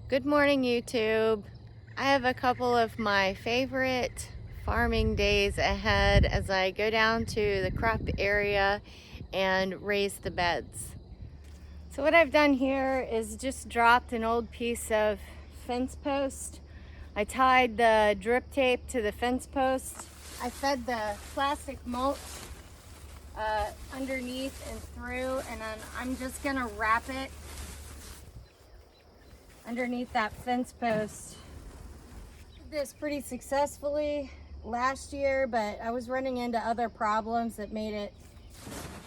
Good morning, YouTube. I have a couple of my favorite farming days ahead as I go down to the crop area and raise the beds. So what I've done here is just dropped an old piece of fence post. I tied the drip tape to the fence post. I fed the plastic mulch underneath and through, and then I'm just gonna wrap it underneath that fence post. Did this pretty successfully last year, but I was running into other problems that made it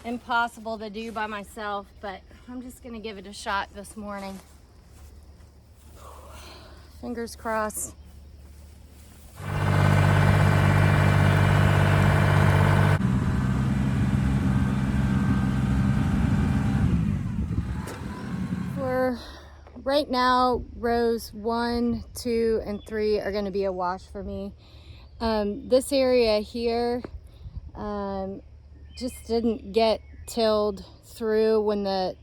impossible to do by myself, but I'm just gonna give it a shot this morning. Fingers crossed. Right now, rows 1, 2, and 3 are going to be a wash for me. This area here just didn't get tilled through when the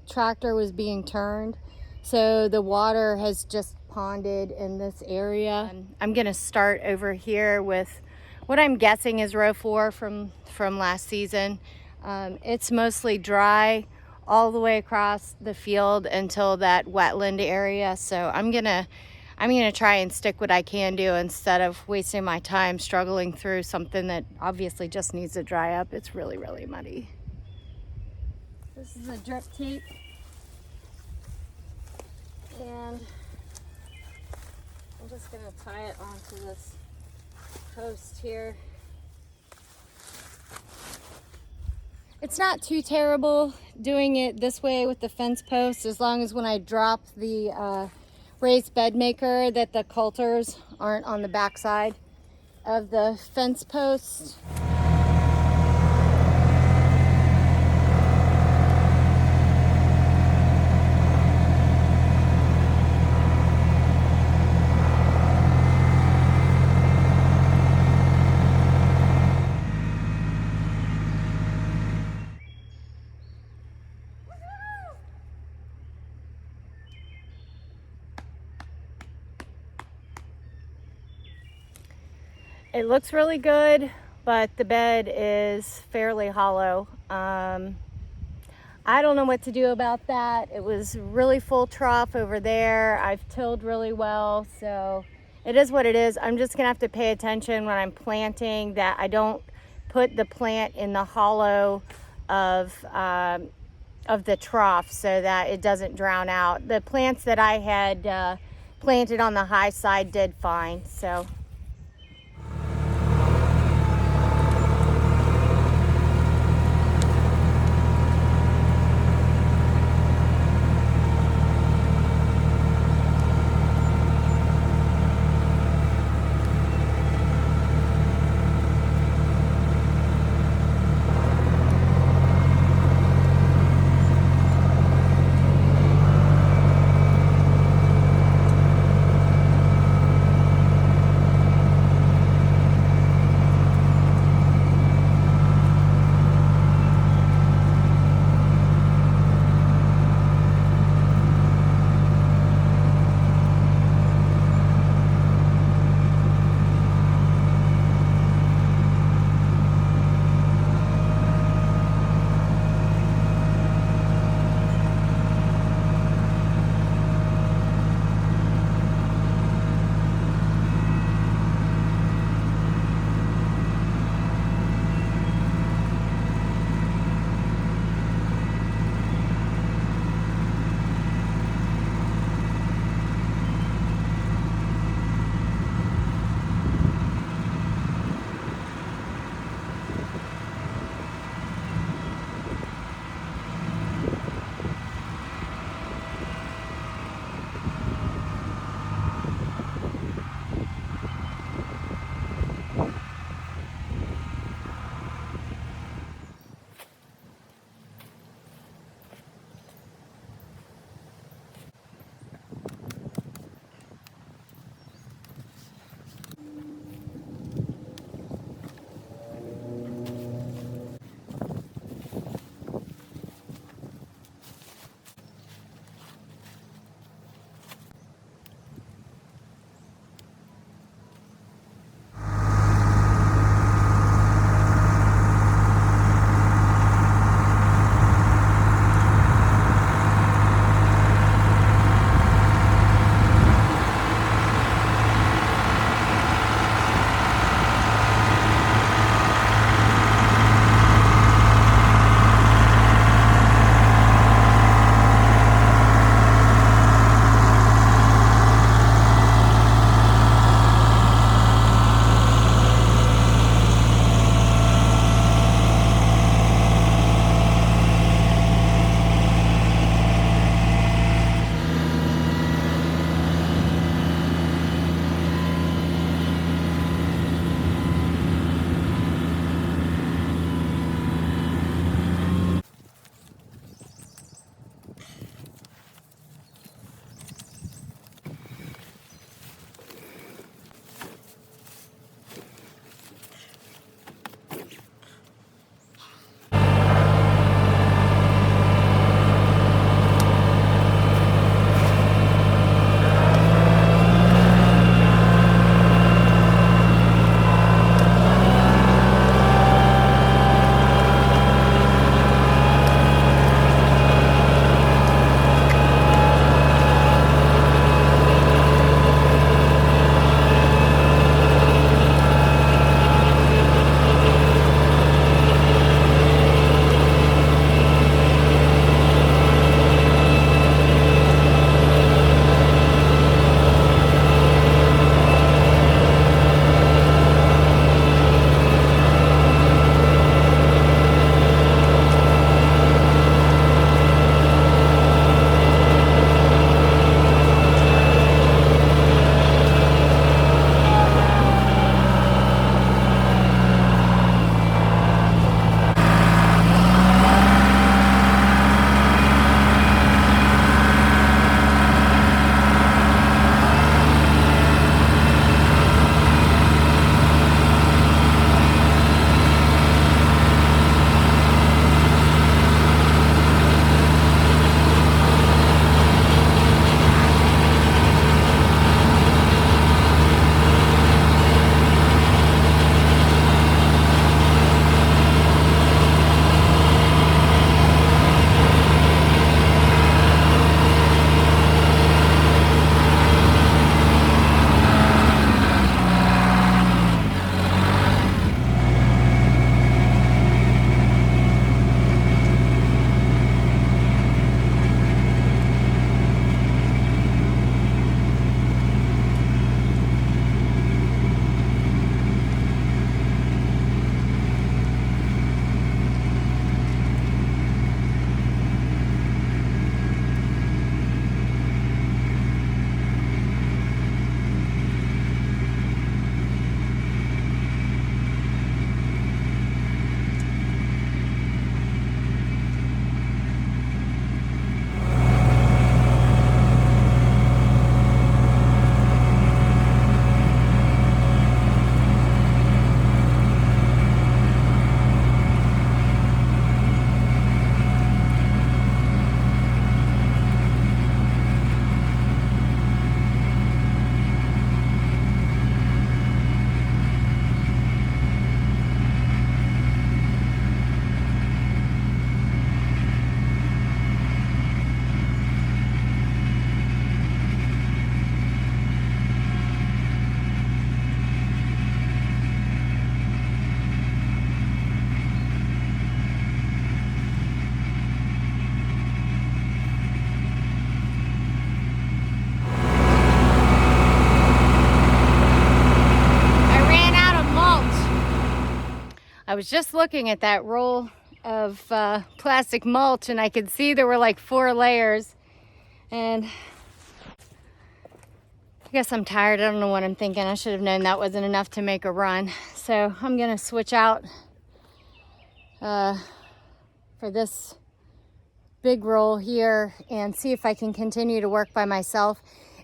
tractor was being turned, so the water has just ponded in this area. I'm going to start over here with what I'm guessing is row 4 from last season. It's mostly dry all the way across the field until that wetland area. So I'm gonna try and stick what I can do instead of wasting my time struggling through something that obviously just needs to dry up. It's really, really muddy. This is a drip tape, and I'm just gonna tie it onto this post here. It's not too terrible doing it this way with the fence post, as long as when I drop the raised bed maker that the coulters aren't on the back side of the fence post. It looks really good, but the bed is fairly hollow. I don't know what to do about that. It was really full trough over there. I've tilled really well, so it is what it is. I'm just gonna have to pay attention when I'm planting that I don't put the plant in the hollow of the trough so that it doesn't drown out. The plants that I had planted on the high side did fine, so. I was just looking at that roll of plastic mulch and I could see there were like 4 layers, and I guess I'm tired. I don't know what I'm thinking. I should have known that wasn't enough to make a run. So I'm gonna switch out for this big roll here and see if I can continue to work by myself.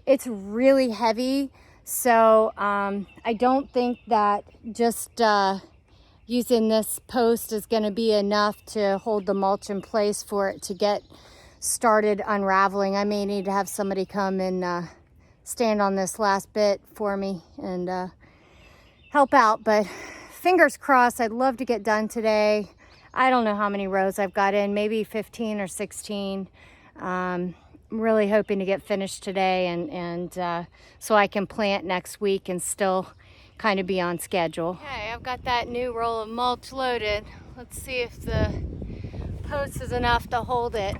It's really heavy, so I don't think that just using this post is going to be enough to hold the mulch in place for it to get started unraveling. I may need to have somebody come and stand on this last bit for me and help out, but fingers crossed. I'd love to get done today. I don't know how many rows I've got in, maybe 15 or 16. I'm really hoping to get finished today and so I can plant next week and still kind of be on schedule. Okay, I've got that new roll of mulch loaded. Let's see if the post is enough to hold it.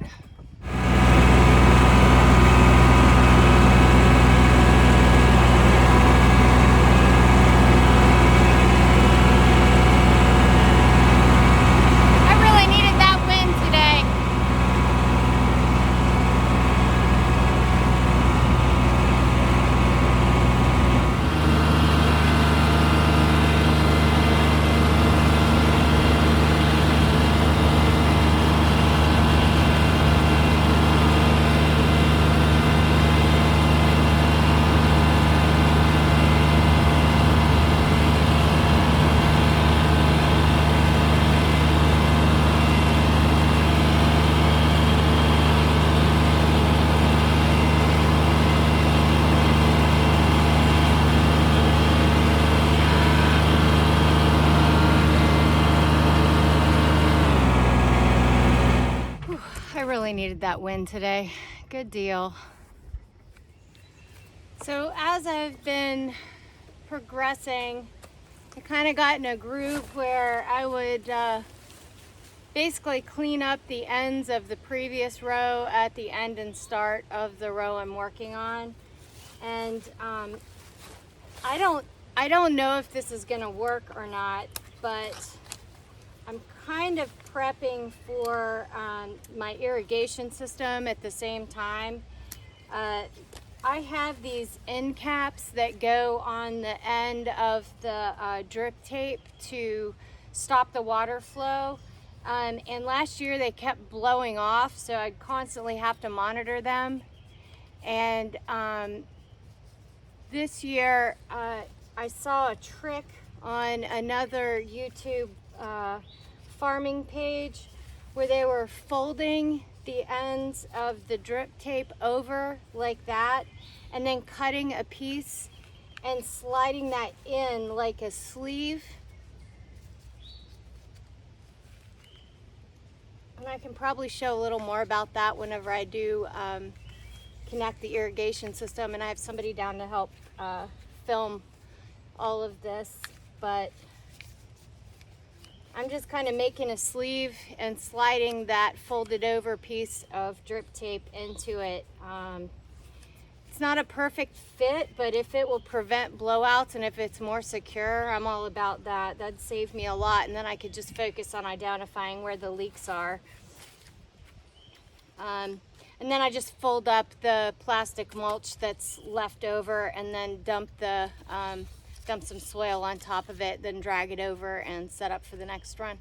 Needed that wind today. Good deal. So as I've been progressing, I kind of got in a groove where I would basically clean up the ends of the previous row at the end and start of the row I'm working on. And I don't know if this is gonna work or not, but I'm kind of prepping for my irrigation system at the same time. I have these end caps that go on the end of the drip tape to stop the water flow. And last year they kept blowing off, so I'd constantly have to monitor them. And this year I saw a trick on another YouTube farming page where they were folding the ends of the drip tape over like that and then cutting a piece and sliding that in like a sleeve. And I can probably show a little more about that whenever I do connect the irrigation system, and I have somebody down to help film all of this. But I'm just kind of making a sleeve and sliding that folded over piece of drip tape into it. It's not a perfect fit, but if it will prevent blowouts and if it's more secure, I'm all about that. That'd save me a lot, and then I could just focus on identifying where the leaks are. And then I just fold up the plastic mulch that's left over and then dump some soil on top of it, then drag it over and set up for the next run.